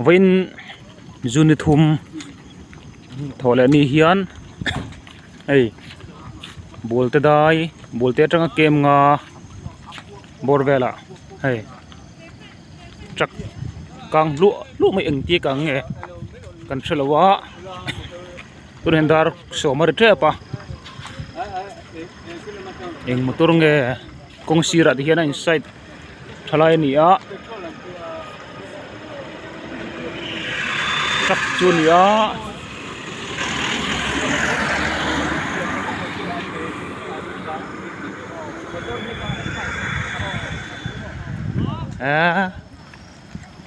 Vain Junithum thole ni hian ei bolte dai bolte atanga kem nga borvela hei trak kang lu mai engti kang nge kan thelawa turen dar somar trepa eng motor nge kong sira di hian inside thalai ni a trak chunia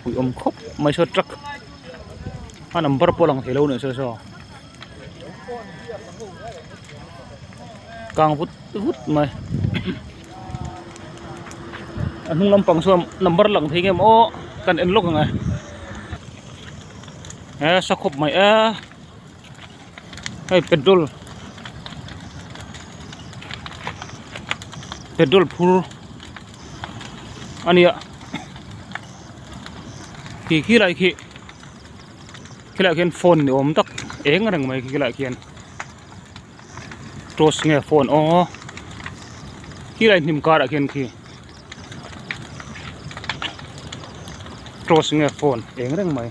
ui khop mai so truck number polang thelo ne so kang vut mai anung lampang so number lang thengem o kan en lok nga sa khop mai hey petrol phur ania khi lại khian phone ni om tak eng rang mai khi lại khian tros nge phone khi lại nim kar khian khi tros nge phone eng rang mai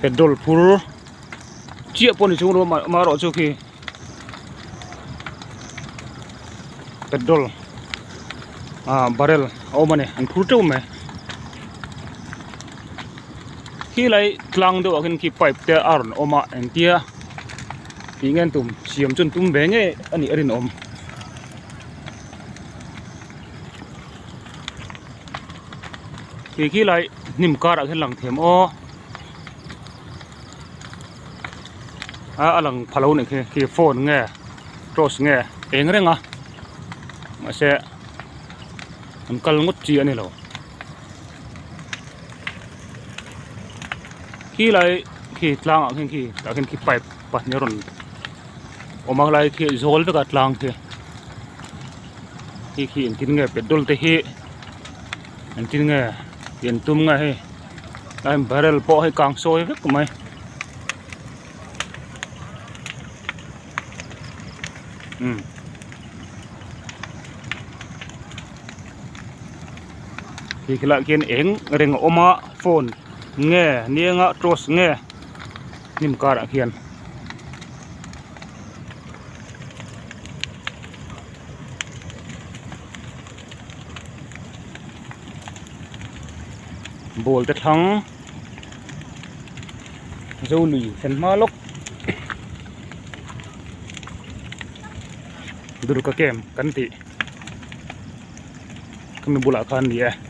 petrol phur chia pon chung ro ma ro chu khi petrol barrel mane an phur teu me khi lại tlang do akin ki pipe te aron oma entia ingen tum siam chun tum benge ani arin om khi lại nim kar akin lang them alang phalo ne khi phone nge tros nge eng renga ma se an kal ngot chi ani lo khi lại khi tlang akin khi pipe pat neron omang lai khi zol ta tlang the khi tin nge petrol te hi an tin nge yen tum nga he am barrel po he kang soi vek mai khi lại kian eng reng oma phone nge nianga tros nge nim kar khian bol te thang zoli sen malok dur ka kem kan ti kami bula khan dia